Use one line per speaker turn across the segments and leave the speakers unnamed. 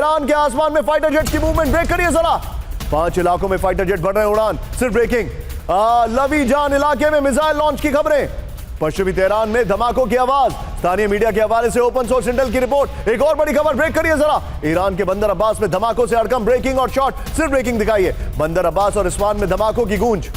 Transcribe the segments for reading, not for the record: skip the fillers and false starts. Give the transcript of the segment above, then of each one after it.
Iran के आसमान में फाइटर जेट की मूवमेंट ब्रेक करिए जरा। 5 इलाकों में फाइटर जेट बढ़ रहे हैं उड़ान, सिर्फ ब्रेकिंग। लवीजान इलाके में मिसाइल लॉन्च की खबरें। पश्चिमी तेहरान में धमाकों की आवाज। स्थानीय मीडिया के हवाले से ओपन सोर्स इंटेल की रिपोर्ट। एक और बड़ी खबर ब्रेक करिए जरा। ईरान के बंदर अब्बास में धमाकों से हड़कंप, ब्रेकिंग और शॉट, सिर्फ ब्रेकिंग दिखाइए। बंदर अब्बास और इस्फहान में धमाकों की गूंज।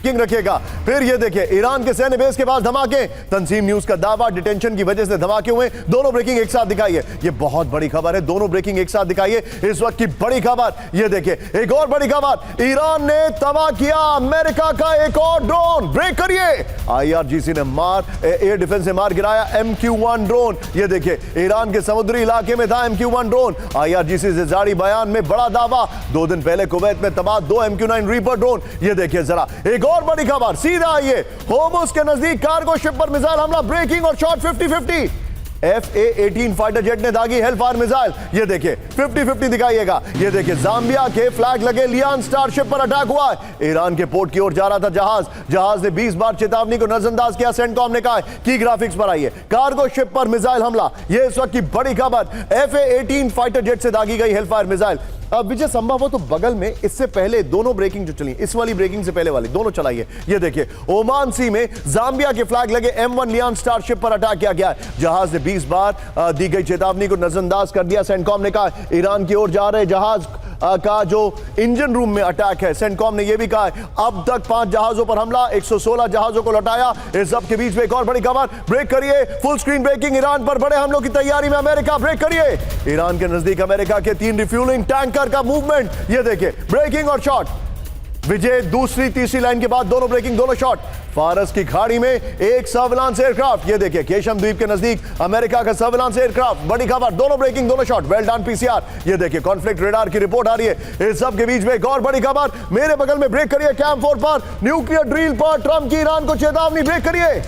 रखेगा। फिर ये देखिए ईरान के सैन्य बेस के पास धमाके। तंजीम न्यूज का दावा, डिटेंशन की वजह से धमाके हुए। दोनों ब्रेकिंग एक साथ दिखाइए। ये बहुत बड़ी खबर है, दोनों ब्रेकिंग एक साथ दिखाइए। इस वक्त की बड़ी खबर ये देखिए। एक और बड़ी खबर, ईरान ने तबाह किया अमेरिका का एक और ड्रोन। ब्रेक करिए। IRGC ने एयर डिफेंस से मार गिराया MQ-1 ड्रोन। ये देखिए ईरान के समुद्री इलाके में था MQ-1 ड्रोन। IRGC से जारी बयान में बड़ा दावा। 2 दिन पहले कुवैत में तबाह 2 MQ-9 रीपर ड्रोन। ये देखिए जरा। एक और बड़ी खबर, सीधा आइए। होर्मुज के नजदीक कार्गो शिप पर मिसाइल हमला, ब्रेकिंग और शॉट 50-50। FA-18 फाइटर जेट ने दागी हेलफायर मिसाइल। ये देखिए 50-50 दिखाइएगा। ये देखिए जाम्बिया के फ्लैग लगे लियान स्टारशिप पर अटैक हुआ है। ईरान के पोर्ट की ओर जा रहा था जहाज ने 20 बार चेतावनी को नजरअंदाज किया। सेंटकॉम ने कहा कि ग्राफिक्स पर आइए। कार्गो शिप पर मिसाइल हमला, ये इस वक्त की बड़ी खबर। FA-18 फाइटर जेट से दागी गई हेलफायर मिसाइल। अब विजय संभव हो तो बगल में इससे पहले दोनों ब्रेकिंग जो चली, इस वाली ब्रेकिंग से पहले वाली दोनों चलाइए। ये देखिए ओमान सी में जाम्बिया के फ्लैग लगे M1 लियान स्टारशिप पर अटैक किया गया है। जहाज ने 20 बार दी गई चेतावनी को नजरअंदाज कर दिया। सेंटकॉम ने कहा ईरान की ओर जा रहे जहाज का जो इंजन रूम में अटैक है। सेंटकॉम ने यह भी कहा है अब तक 5 जहाजों पर हमला, 116 जहाजों को लौटाया। इस सब के बीच में एक और बड़ी खबर, ब्रेक करिए। फुल स्क्रीन ब्रेकिंग, ईरान पर बड़े हमलों की तैयारी में अमेरिका। ब्रेक करिए। ईरान के नजदीक अमेरिका के 3 रिफ्यूलिंग टैंकर का मूवमेंट। ये देखिए ब्रेकिंग और शॉट। विजय दूसरी तीसरी लाइन के बाद दोनों ब्रेकिंग, दोनों शॉट। फारस की खाड़ी में एक सर्विलांस एयरक्राफ्ट। ये देखिए केशम द्वीप के नजदीक अमेरिका का सर्विलांस एयरक्राफ्ट। बड़ी खबर, दोनों ब्रेकिंग, दोनों शॉट। Well done PCR। ये देखिए कॉन्फ्लिक्ट रेडार की रिपोर्ट आ रही है। इस सब के बीच में एक और बड़ी खबर मेरे बगल में, ब्रेक करिए। कैंप 4 पर न्यूक्लियर ड्रिल पर ट्रंप की ईरान को चेतावनी। ब्रेक करिए।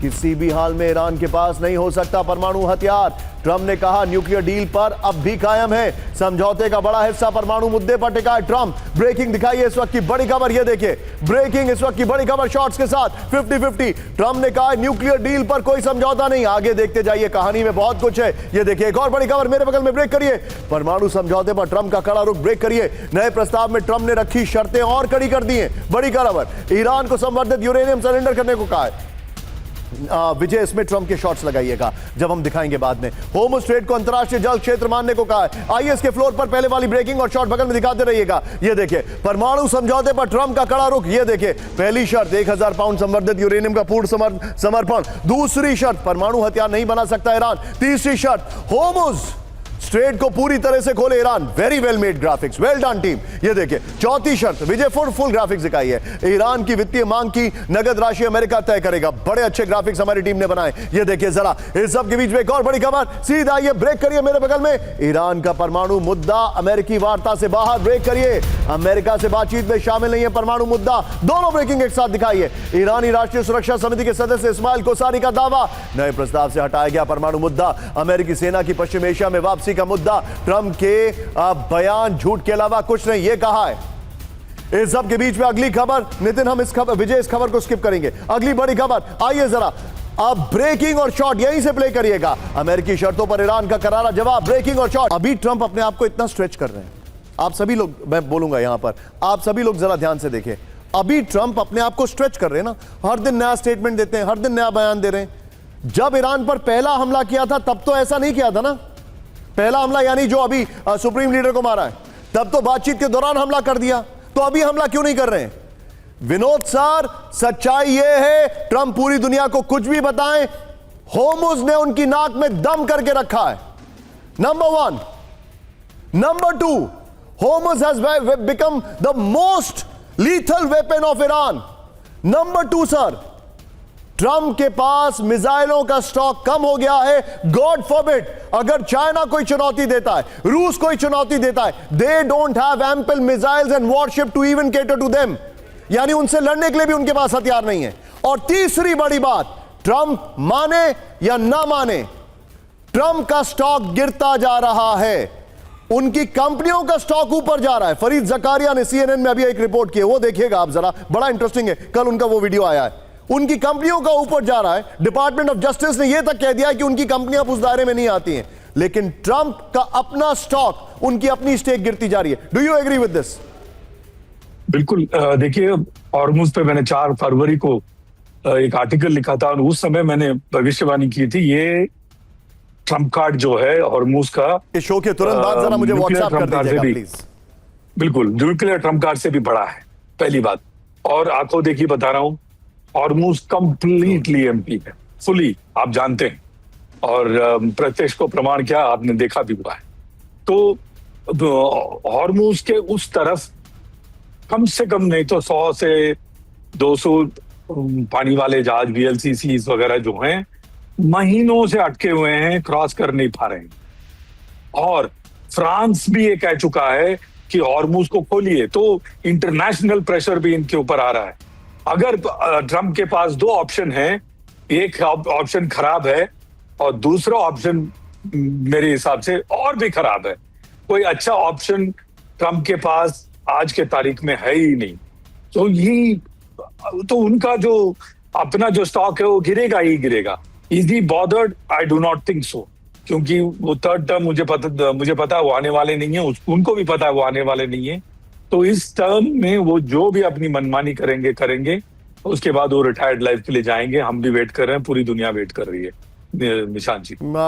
किसी भी हाल में ईरान के पास नहीं हो सकता परमाणु हथियार। ट्रंप ने कहा न्यूक्लियर डील पर अब भी कायम है। समझौते का बड़ा हिस्सा परमाणु मुद्दे पर टिका है ट्रंप। ब्रेकिंग दिखाइए इस वक्त की बड़ी खबर। ये देखिए ब्रेकिंग इस वक्त की बड़ी खबर शॉट्स के साथ 50-50। ट्रंप ने कहा न्यूक्लियर डील पर कोई समझौता नहीं। आगे देखते जाइए, कहानी में बहुत कुछ है। ये देखिए एक और बड़ी खबर मेरे बगल में, ब्रेक करिए। परमाणु समझौते पर ट्रंप का कड़ा रुख। ब्रेक करिए। नए प्रस्ताव में ट्रंप ने रखी शर्तें और कड़ी कर दी हैं। बड़ी खबर, ईरान को संवर्धित यूरेनियम सरेंडर करने को कहा है। विजय इसमें ट्रंप के शॉट्स लगाइएगा जब हम दिखाएंगे बाद में। होर्मुज स्ट्रेट को अंतरराष्ट्रीय जल क्षेत्र मानने को कहा है। IS के फ्लोर पर पहले वाली ब्रेकिंग और शॉट बगल में दिखाते रहिएगा। ये देखिए परमाणु समझौते पर ट्रंप का कड़ा रुख। ये देखिए पहली शर्त 1000 पाउंड संवर्धित यूरेनियम का पूर्ण समर्पण। दूसरी शर्त परमाणु हथियार नहीं बना सकता ईरान। तीसरी शर्त होर्मुज स्ट्रेट को पूरी तरह से खोले Iran. Very well made graphics, well done team. ये देखिए चौथी शर्त, विजय फुल ग्राफिक्स दिखाई है। ईरान की वित्तीय मांग की नगद राशि अमेरिका तय करेगा। बड़े अच्छे ग्राफिक्स हमारी टीम ने बनाए। ये देखिए जरा। इस सब के बीच में एक और बड़ी खबर, सीधा ये ब्रेक करिए मेरे बगल में। ईरान का परमाणु मुद्दा अमेरिकी वार्ता से बाहर। ब्रेक करिए। अमेरिका से बातचीत में शामिल नहीं है परमाणु मुद्दा। दोनों ब्रेकिंग एक साथ दिखाइए। ईरानी राष्ट्रीय सुरक्षा समिति के सदस्य इस्माइल कोसारी का दावा, नए प्रस्ताव से हटाया गया परमाणु मुद्दा। अमेरिकी सेना की पश्चिम एशिया में वापसी का मुद्दा। ट्रंप के बयान झूठ के अलावा कुछ नहीं, ये कहा है। इस सब के बीच में अगली खबर, नितिन हम विजय इस खबर को स्किप करेंगे। अगली बड़ी खबर आइए जरा। अब ब्रेकिंग और शॉट यहीं से प्ले करिएगा। अमेरिकी शर्तों पर ईरान का करारा जवाब। ब्रेकिंग और शॉट। अभी ट्रंप अपने आप को इतना स्ट्रेच कर रहे हैं। आप सभी लोग, मैं बोलूंगा यहां पर, आप सभी लोग जरा ध्यान से देखें। अभी ट्रंप अपने आप को स्ट्रेच कर रहे हैं ना। हर दिन नया स्टेटमेंट देते हैं, हर दिन नया बयान दे रहे हैं। जब ईरान पर पहला हमला किया था तब तो ऐसा नहीं किया था ना। पहला हमला यानी जो अभी सुप्रीम लीडर को मारा है, तब तो बातचीत के दौरान हमला कर दिया। तो अभी हमला क्यों नहीं कर रहे हैं? विनोद सर, सच्चाई यह है ट्रंप पूरी दुनिया को कुछ भी बताएं, होर्मुज ने उनकी नाक में दम करके रखा है। Number 1। Number 2, Hormuz has become the most lethal weapon of Iran. Number 2 sir, Trump के पास मिसाइलों का स्टॉक कम हो गया है। गॉड फॉरबिड, अगर चाइना कोई चुनौती देता है, रूस कोई चुनौती देता है, they don't have ample missiles and warship to even cater to them. यानी उनसे लड़ने के लिए भी उनके पास हथियार नहीं है। और तीसरी बड़ी बात, ट्रंप माने या ना माने, ट्रंप का स्टॉक गिरता जा रहा है। उनकी कंपनियों का स्टॉक ऊपर जा रहा है। फरीद जकारिया ने CNN में अभी एक रिपोर्ट की है, वो देखिएगा आप जरा, बड़ा इंटरेस्टिंग है। कल उनका वो वीडियो आया है। उनकी कंपनियों का ऊपर जा रहा है। डिपार्टमेंट ऑफ जस्टिस ने यह तक कह दिया कि उनकी कंपनियां उस दायरे में नहीं आती हैं, लेकिन ट्रंप का अपना स्टॉक, उनकी अपनी स्टेक गिरती जा रही है। Do you agree with this?
बिल्कुल। देखिए, हॉर्मुज पे मैंने 4 फरवरी को एक आर्टिकल लिखा था और उस समय मैंने भविष्यवाणी की थी, ये ट्रम्प कार्ड जो है हॉर्मुज का,
इस शो के तुरंत बाद जरा मुझे व्हाट्सएप कर दीजिएगा प्लीज।
बिल्कुल न्यूक्लियर ट्रम्प कार्ड से भी बड़ा है, पहली बात। और आंखों देखी बता रहा हूं, हॉर्मुज कंप्लीटली एम्प्टी है, फुली, आप जानते हैं। और प्रत्यक्ष को प्रमाण क्या, आपने देखा भी हुआ है। तो हॉर्मुज के उस तरफ कम से कम नहीं तो 100 से 200 पानी वाले जहाज, VLCCs वगैरह जो हैं, महीनों से अटके हुए हैं, क्रॉस कर नहीं पा रहे हैं। और फ्रांस भी ये कह चुका है कि हॉर्मुज को खोलिए, तो इंटरनेशनल प्रेशर भी इनके ऊपर आ रहा है। अगर ट्रंप के पास 2 ऑप्शन हैं, एक ऑप्शन खराब है और दूसरा ऑप्शन मेरे हिसाब से और भी खराब है। कोई अच्छा ऑप्शन ट्रंप के पास आज के तारीख में है ही नहीं। तो उनका जो अपना जो स्टॉक है वो गिरेगा ही गिरेगा। Is he bothered? I do not think so, क्योंकि वो थर्ड टर्म मुझे पता है वो आने वाले नहीं है, उनको भी पता है वो आने वाले नहीं है। तो इस टर्म में वो जो भी अपनी मनमानी करेंगे, उसके बाद वो रिटायर्ड लाइफ के लिए जाएंगे। हम भी वेट कर रहे हैं, पूरी दुनिया वेट कर रही है, निशांत जी।